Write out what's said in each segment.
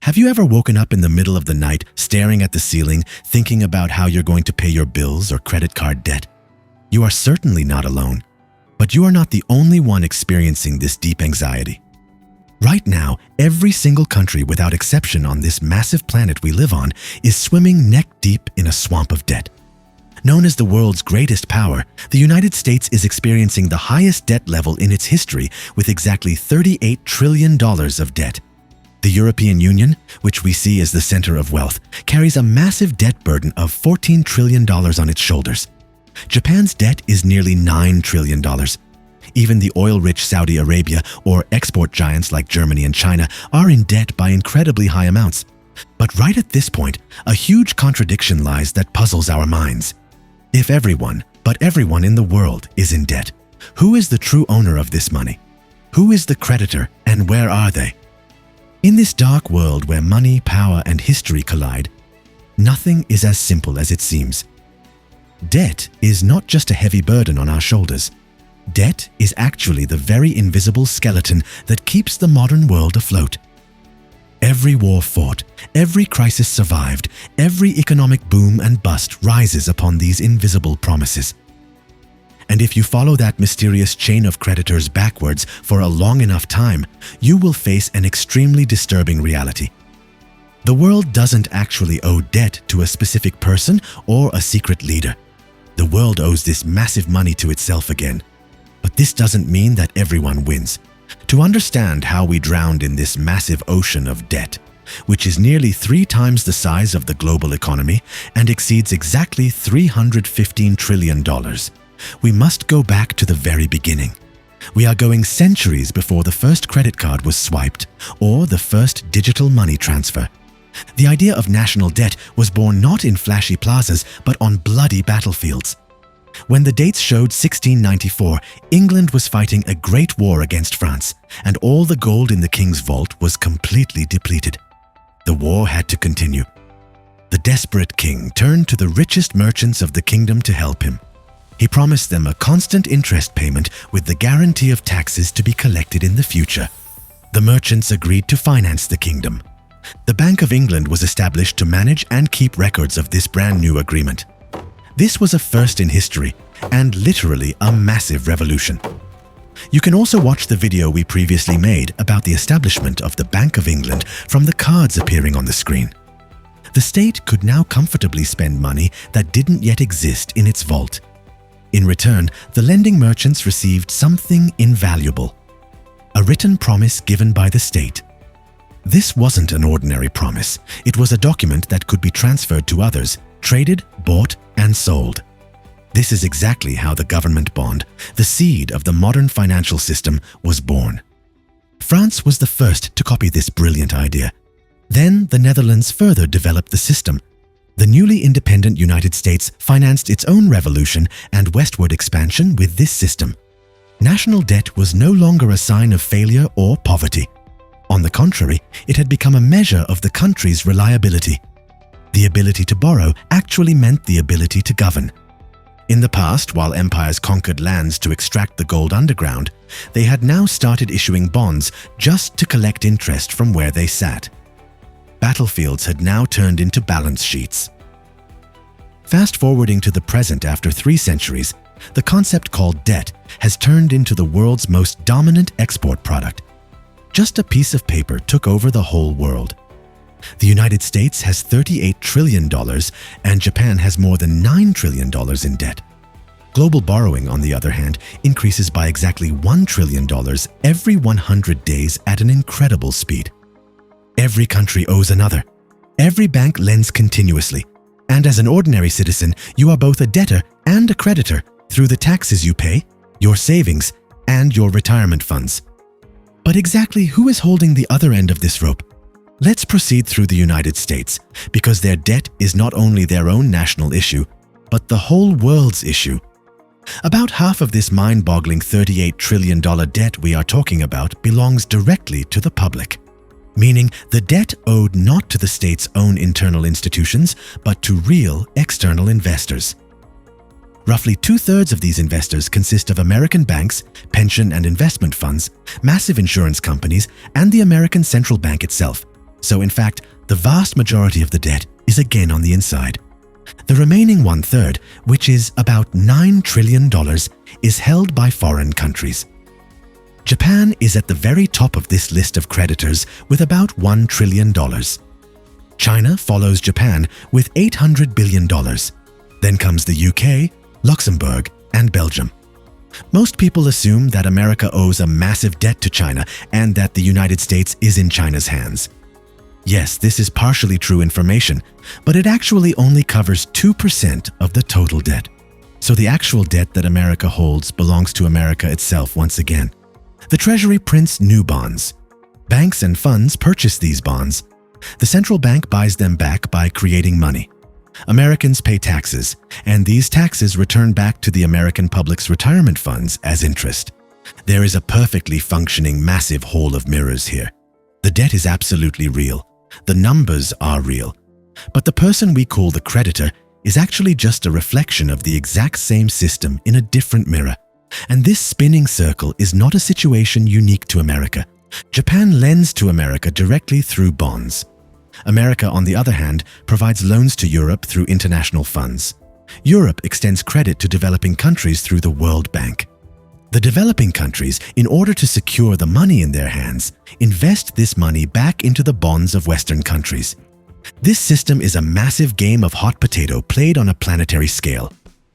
Have you ever woken up in the middle of the night, staring at the ceiling, thinking about how you're going to pay your bills or credit card debt? You are certainly not alone, but you are not the only one experiencing this deep anxiety. Right now, every single country without exception on this massive planet we live on is swimming neck-deep in a swamp of debt. Known as the world's greatest power, the United States is experiencing the highest debt level in its history with exactly $38 trillion of debt. The European Union, which we see as the center of wealth, carries a massive debt burden of $14 trillion on its shoulders. Japan's debt is nearly $9 trillion. Even the oil-rich Saudi Arabia or export giants like Germany and China are in debt by incredibly high amounts. But right at this point, a huge contradiction lies that puzzles our minds. If everyone, but everyone in the world, is in debt, who is the true owner of this money? Who is the creditor, and where are they? In this dark world where money, power, and history collide, nothing is as simple as it seems. Debt is not just a heavy burden on our shoulders. Debt is actually the very invisible skeleton that keeps the modern world afloat. Every war fought, every crisis survived, every economic boom and bust rises upon these invisible promises. And if you follow that mysterious chain of creditors backwards for a long enough time, you will face an extremely disturbing reality. The world doesn't actually owe debt to a specific person or a secret leader. The world owes this massive money to itself again. But this doesn't mean that everyone wins. To understand how we drowned in this massive ocean of debt, which is nearly 3 times the size of the global economy and exceeds exactly $315 trillion, we must go back to the very beginning. We are going centuries before the first credit card was swiped or the first digital money transfer. The idea of national debt was born not in flashy plazas but on bloody battlefields. When the dates showed 1694, England was fighting a great war against France, and all the gold in the king's vault was completely depleted. The war had to continue. The desperate king turned to the richest merchants of the kingdom to help him. He promised them a constant interest payment with the guarantee of taxes to be collected in the future. The merchants agreed to finance the kingdom. The Bank of England was established to manage and keep records of this brand new agreement. This was a first in history and literally a massive revolution. You can also watch the video we previously made about the establishment of the Bank of England from the cards appearing on the screen. The state could now comfortably spend money that didn't yet exist in its vault. In return, the lending merchants received something invaluable: a written promise given by the state. This wasn't an ordinary promise. It was a document that could be transferred to others, traded, bought, and sold. This is exactly how the government bond, the seed of the modern financial system, was born. France was the first to copy this brilliant idea. Then the Netherlands further developed the system. The newly independent United States financed its own revolution and westward expansion with this system. National debt was no longer a sign of failure or poverty. On the contrary, it had become a measure of the country's reliability. The ability to borrow actually meant the ability to govern. In the past, while empires conquered lands to extract the gold underground, they had now started issuing bonds just to collect interest from where they sat. Battlefields had now turned into balance sheets. Fast forwarding to the present after 3 centuries, the concept called debt has turned into the world's most dominant export product. Just a piece of paper took over the whole world. The United States has $38 trillion and Japan has more than $9 trillion in debt. Global borrowing, on the other hand, increases by exactly $1 trillion every 100 days at an incredible speed. Every country owes another. Every bank lends continuously. And as an ordinary citizen, you are both a debtor and a creditor through the taxes you pay, your savings, and your retirement funds. But exactly who is holding the other end of this rope? Let's proceed through the United States, because their debt is not only their own national issue, but the whole world's issue. About half of this mind-boggling $38 trillion debt we are talking about belongs directly to the public, meaning the debt owed not to the state's own internal institutions, but to real external investors. Roughly 2/3 of these investors consist of American banks, pension and investment funds, massive insurance companies, and the American Central Bank itself. So in fact, the vast majority of the debt is again on the inside. The remaining one-third, which is about $9 trillion, is held by foreign countries. Japan is at the very top of this list of creditors with about $1 trillion. China follows Japan with $800 billion. Then comes the UK, Luxembourg, and Belgium. Most people assume that America owes a massive debt to China and that the United States is in China's hands. Yes, this is partially true information, but it actually only covers 2% of the total debt. So the actual debt that America holds belongs to America itself once again. The Treasury prints new bonds. Banks and funds purchase these bonds. The central bank buys them back by creating money. Americans pay taxes, and these taxes return back to the American public's retirement funds as interest. There is a perfectly functioning massive hall of mirrors here. The debt is absolutely real. The numbers are real. But the person we call the creditor is actually just a reflection of the exact same system in a different mirror. And this spinning circle is not a situation unique to America. Japan lends to America directly through bonds. America, on the other hand, provides loans to Europe through international funds. Europe extends credit to developing countries through the World Bank. The developing countries, in order to secure the money in their hands, invest this money back into the bonds of Western countries. This system is a massive game of hot potato played on a planetary scale.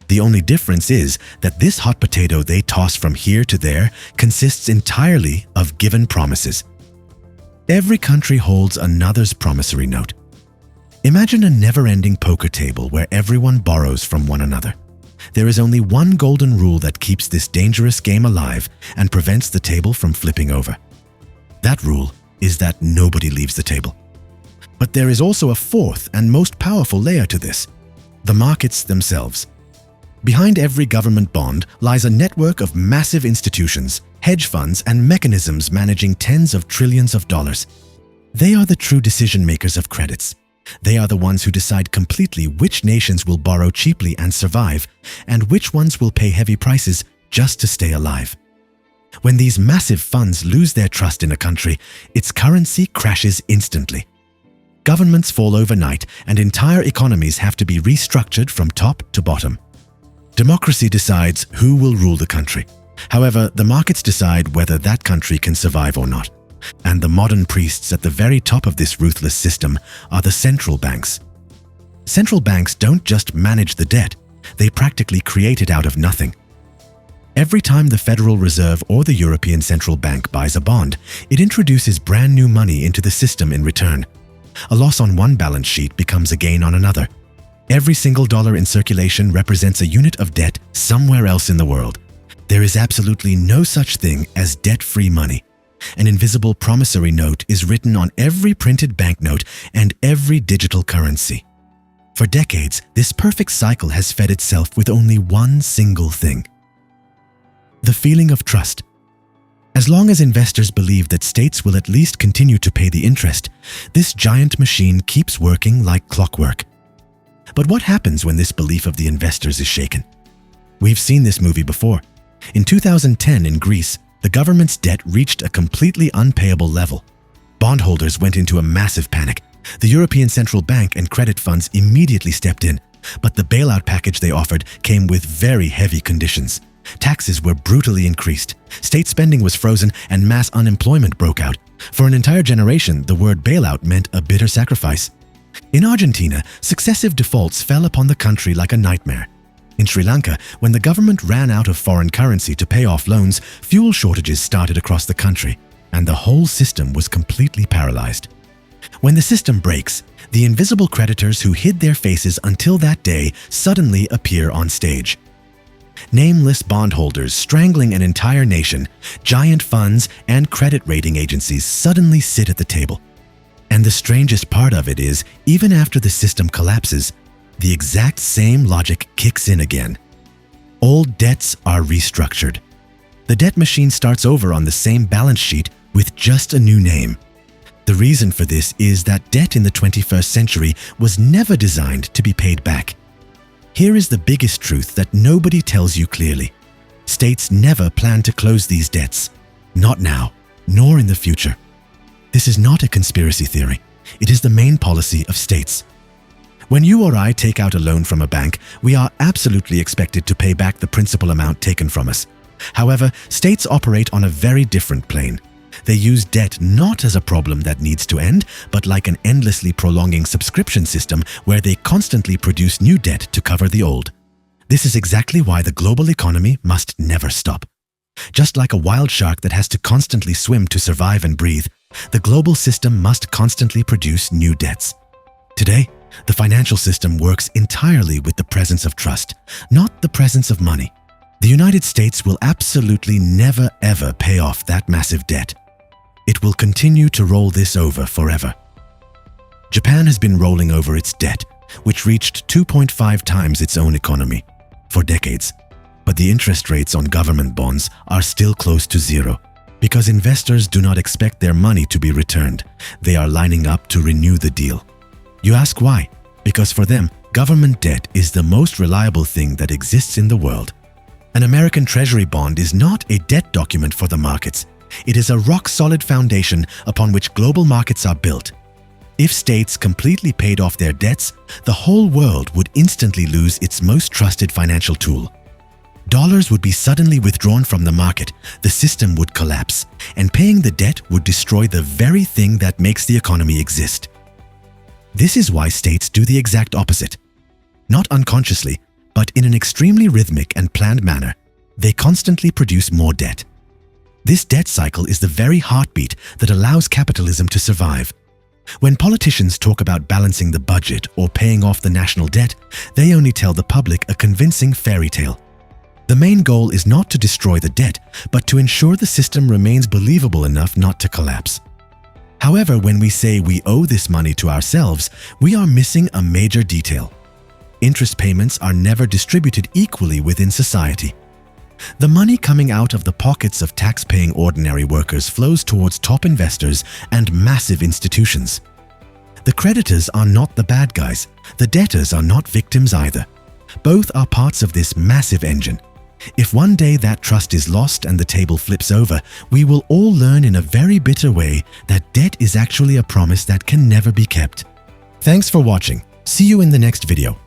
The only difference is that this hot potato they toss from here to there consists entirely of given promises. Every country holds another's promissory note. Imagine a never-ending poker table where everyone borrows from one another. There is only one golden rule that keeps this dangerous game alive and prevents the table from flipping over. That rule is that nobody leaves the table. But there is also a fourth and most powerful layer to this: the markets themselves. Behind every government bond lies a network of massive institutions, hedge funds, and mechanisms managing tens of trillions of dollars. They are the true decision makers of credits. They are the ones who decide completely which nations will borrow cheaply and survive, and which ones will pay heavy prices just to stay alive. When these massive funds lose their trust in a country, its currency crashes instantly. Governments fall overnight, and entire economies have to be restructured from top to bottom. Democracy decides who will rule the country. However, the markets decide whether that country can survive or not. And the modern priests at the very top of this ruthless system are the central banks. Central banks don't just manage the debt, they practically create it out of nothing. Every time the Federal Reserve or the European Central Bank buys a bond, it introduces brand new money into the system in return. A loss on one balance sheet becomes a gain on another. Every single dollar in circulation represents a unit of debt somewhere else in the world. There is absolutely no such thing as debt-free money. An invisible promissory note is written on every printed banknote and every digital currency. For decades, this perfect cycle has fed itself with only one single thing: the feeling of trust. As long as investors believe that states will at least continue to pay the interest, this giant machine keeps working like clockwork. But what happens when this belief of the investors is shaken? We've seen this movie before. In 2010 in Greece, the government's debt reached a completely unpayable level. Bondholders went into a massive panic. The European Central Bank and credit funds immediately stepped in, but the bailout package they offered came with very heavy conditions. Taxes were brutally increased, state spending was frozen, and mass unemployment broke out. For an entire generation, the word bailout meant a bitter sacrifice. In Argentina, successive defaults fell upon the country like a nightmare. In Sri Lanka, when the government ran out of foreign currency to pay off loans, fuel shortages started across the country, and the whole system was completely paralyzed. When the system breaks, the invisible creditors who hid their faces until that day suddenly appear on stage. Nameless bondholders strangling an entire nation, giant funds, and credit rating agencies suddenly sit at the table. And the strangest part of it is, even after the system collapses, the exact same logic kicks in again. Old debts are restructured. The debt machine starts over on the same balance sheet with just a new name. The reason for this is that debt in the 21st century was never designed to be paid back. Here is the biggest truth that nobody tells you clearly. States never plan to close these debts. Not now, nor in the future. This is not a conspiracy theory. It is the main policy of states. When you or I take out a loan from a bank, we are absolutely expected to pay back the principal amount taken from us. However, states operate on a very different plane. They use debt not as a problem that needs to end, but like an endlessly prolonging subscription system where they constantly produce new debt to cover the old. This is exactly why the global economy must never stop. Just like a wild shark that has to constantly swim to survive and breathe, the global system must constantly produce new debts. Today, the financial system works entirely with the presence of trust, not the presence of money. The United States will absolutely never ever pay off that massive debt. It will continue to roll this over forever. Japan has been rolling over its debt, which reached 2.5 times its own economy, for decades. But the interest rates on government bonds are still close to zero. Because investors do not expect their money to be returned, they are lining up to renew the deal. You ask why? Because for them, government debt is the most reliable thing that exists in the world. An American Treasury bond is not a debt document for the markets. It is a rock-solid foundation upon which global markets are built. If states completely paid off their debts, the whole world would instantly lose its most trusted financial tool. Dollars would be suddenly withdrawn from the market, the system would collapse, and paying the debt would destroy the very thing that makes the economy exist. This is why states do the exact opposite. Not unconsciously, but in an extremely rhythmic and planned manner, they constantly produce more debt. This debt cycle is the very heartbeat that allows capitalism to survive. When politicians talk about balancing the budget or paying off the national debt, they only tell the public a convincing fairy tale. The main goal is not to destroy the debt, but to ensure the system remains believable enough not to collapse. However, when we say we owe this money to ourselves, we are missing a major detail. Interest payments are never distributed equally within society. The money coming out of the pockets of tax-paying ordinary workers flows towards top investors and massive institutions. The creditors are not the bad guys. The debtors are not victims either. Both are parts of this massive engine. If one day that trust is lost and the table flips over, we will all learn in a very bitter way that debt is actually a promise that can never be kept. Thanks for watching. See you in the next video.